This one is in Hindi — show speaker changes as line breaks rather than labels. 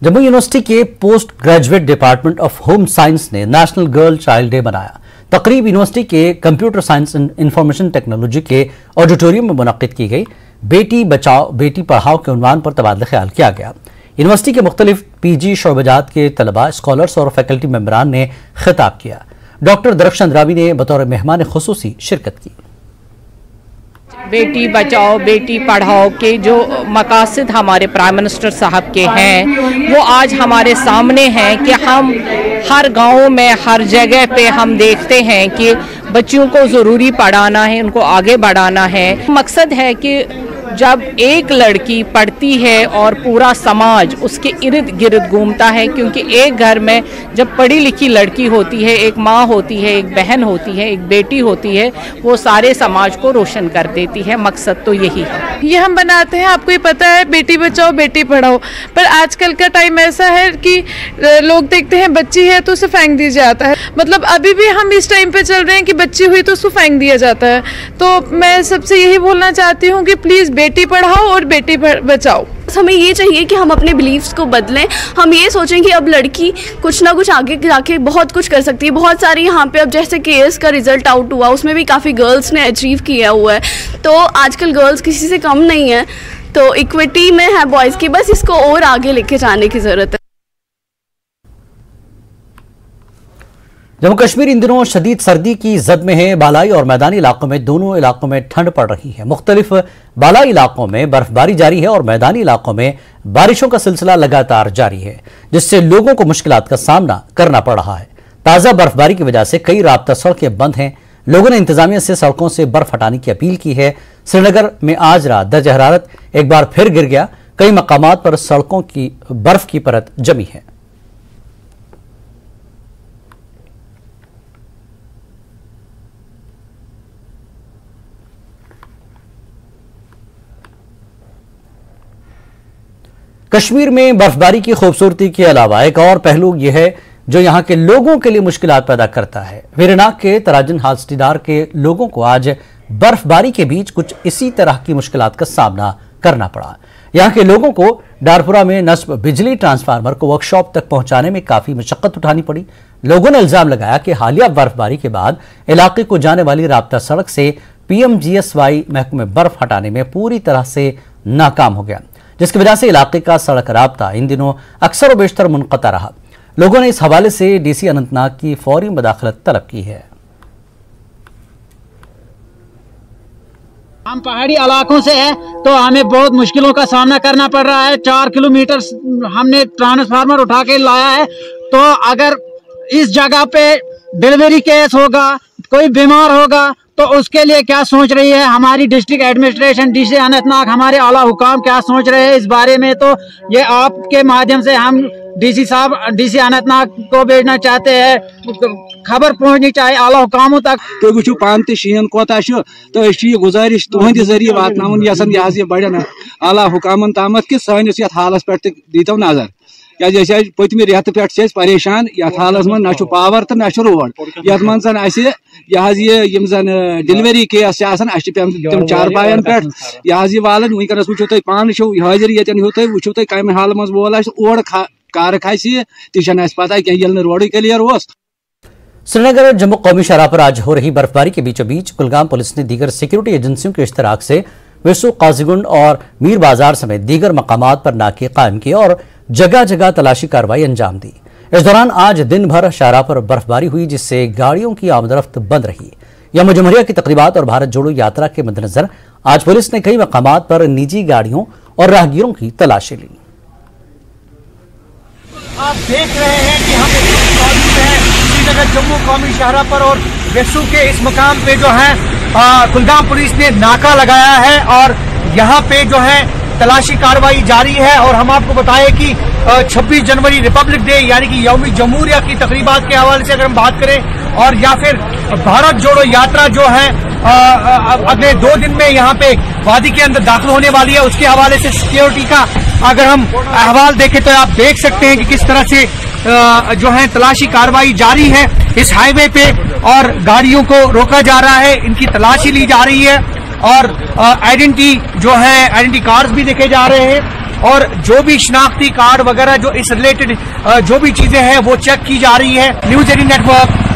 जम्मू यूनिवर्सिटी के post graduate department of home science ने नेशनल गर्ल चाइल्ड डे मनाया। तकरीब यूनिवर्सिटी के computer science and information technology के ऑडिटोरियम में मुनक्किद की गई। बेटी बचाओ बेटी पढ़ाओ के उन्वान पर तबादला ख्याल किया गया। यूनिवर्सिटी के मुख्तलिफ पीजी शोबजात के तलबा, स्कॉलर्स और फैकल्टी मेंबरान ने खिताब किया। डॉक्टर दरख्शन अंद्राबी ने बतौर मेहमान खुसूसी शिरकत की।
बेटी बचाओ बेटी पढ़ाओ के जो मकासद हमारे प्राइम मिनिस्टर साहब के हैं वो आज हमारे सामने हैं कि हम हर गांव में हर जगह पे हम देखते हैं कि बच्चियों को ज़रूरी पढ़ाना है, उनको आगे बढ़ाना है। मकसद है कि जब एक लड़की पढ़ती है और पूरा समाज उसके इर्द गिर्द घूमता है, क्योंकि एक घर में जब पढ़ी लिखी लड़की होती है, एक माँ होती है, एक बहन होती है, एक बेटी होती है, वो सारे समाज को रोशन कर देती है। मकसद तो यही है।
ये हम बनाते हैं, आपको ही पता है, बेटी बचाओ बेटी पढ़ाओ। पर आजकल का टाइम ऐसा है कि लोग देखते हैं बच्ची है तो उसे फेंक दिया जाता है। मतलब अभी भी हम इस टाइम पे चल रहे हैं कि बच्ची हुई तो उसको फेंक दिया जाता है। तो मैं सबसे यही बोलना चाहती हूँ कि प्लीज़ बेटी पढ़ाओ और बेटी बचाओ।
हमें ये चाहिए कि हम अपने बिलीव्स को बदलें। हम ये सोचें कि अब लड़की कुछ ना कुछ आगे जाके बहुत कुछ कर सकती है। बहुत सारी यहाँ पे अब जैसे केएस का रिजल्ट आउट हुआ, उसमें भी काफ़ी गर्ल्स ने अचीव किया हुआ है। तो आजकल गर्ल्स किसी से कम नहीं है, तो इक्विटी में है बॉयज़ की, बस इसको और आगे लेके जाने की ज़रूरत है।
जम्मू कश्मीर इन दिनों शदीद सर्दी की जद में है। बालाई और मैदानी इलाकों में दोनों इलाकों में ठंड पड़ रही है। मुख्तलिफ बालाई इलाकों में बर्फबारी जारी है और मैदानी इलाकों में बारिशों का सिलसिला लगातार जारी है, जिससे लोगों को मुश्किलात का सामना करना पड़ रहा है। ताज़ा बर्फबारी की वजह से कई राब्ता सड़कें बंद हैं। लोगों ने इंतजामिया से सड़कों से बर्फ हटाने की अपील की है। श्रीनगर में आज रात दर्ज हरारत एक बार फिर गिर गया। कई मकामात पर सड़कों की बर्फ की परत जमी है। कश्मीर में बर्फबारी की खूबसूरती के अलावा एक और पहलू यह है जो यहां के लोगों के लिए मुश्किलात पैदा करता है। वेरनाग के तराजन हास्टीदार के लोगों को आज बर्फबारी के बीच कुछ इसी तरह की मुश्किलात का सामना करना पड़ा। यहां के लोगों को डारपुरा में नस्ब बिजली ट्रांसफार्मर को वर्कशॉप तक पहुंचाने में काफी मशक्कत उठानी पड़ी। लोगों ने इल्जाम लगाया कि हालिया बर्फबारी के बाद इलाके को जाने वाली राब्ता सड़क से PMGSY महकमे बर्फ हटाने में पूरी तरह से नाकाम हो गया, जिसकी वजह से इलाके का सड़क राब्ता इन दिनों अक्सर व बेशतर मुनक़ता रहा। लोगों ने इस हवाले से DC अनंतनाग की फौरी मुदाखलत तलब की है।
हम पहाड़ी इलाकों से हैं तो हमें बहुत मुश्किलों का सामना करना पड़ रहा है। 4 किलोमीटर हमने ट्रांसफार्मर उठा के लाया है, तो अगर इस जगह पे डिलीवरी केस होगा, कोई बीमार होगा, तो उसके लिए क्या सोच रही है हमारी डिस्ट्रिक्ट एडमिनिस्ट्रेशन, DC अनंतनाग, हमारे आला हुकाम क्या सोच रहे हैं इस बारे में। तो ये आपके माध्यम से हम DC साहब, DC अनंतनाग को भेजना चाहते हैं, खबर पहुंचनी चाहिए आला हुकामों तक।
तो वो पान शीन कोता तो यह गुजारिश तुहद जरिए वातन यह बड़न आला हुकामन तामत कि सानिस ये हालस पे दीतो नजर। क्या पतम रेत पे परेशान ये हालस मन ना पावर तो ना रोड ये मन यह डिलीवरी केस तम चारपायन पे यह वालन वनकस वो तुम पान हाजिर ये वो तुम कम हाल मज वोल ओर कार खसि तह पता कह रोड क्लियर हो।
श्रीनगर जम्मू कौमी शहरा पर आज हो रही बर्फबारी के बीचों बीच कुलगाम पुलिस ने दीगर सिक्योरिटी एजेंसियों के इश्तराक से विसु, काजीगुंड और मीर बाजार समेत दीगर मकामात पर नाके कायम किए और जगह जगह तलाशी कार्रवाई अंजाम दी। इस दौरान आज दिन भर शाहरा पर बर्फबारी हुई, जिससे गाड़ियों की आमदरफ्त बंद रही। यौम जमहूरिया की तकरीबात और भारत जोड़ो यात्रा के मद्देनजर आज पुलिस ने कई मकामात पर निजी गाड़ियों और राहगीरों की तलाशी ली।
आप देख रहे हैं कि हम श्रीनगर जम्मू कौमी शहरा पर और वेसू के इस मुकाम पे जो है कुलगाम पुलिस ने नाका लगाया है और यहाँ पे जो है तलाशी कार्रवाई जारी है। और हम आपको बताएं कि 26 जनवरी रिपब्लिक डे यानी कि यौम जमहूरिया की तकरीबात के हवाले से अगर हम बात करें और या फिर भारत जोड़ो यात्रा जो है अगले 2 दिन में यहाँ पे वादी के अंदर दाखिल होने वाली है, उसके हवाले से सिक्योरिटी का अगर हम अहवाल देखें तो आप देख सकते हैं कि किस तरह से जो है तलाशी कार्रवाई जारी है इस हाईवे पे और गाड़ियों को रोका जा रहा है, इनकी तलाशी ली जा रही है और आइडेंटिटी जो है आइडेंटिटी कार्ड्स भी देखे जा रहे हैं और जो भी शनाख्ती कार्ड वगैरह जो इस रिलेटेड जो भी चीजें हैं वो चेक की जा रही है। News 18 network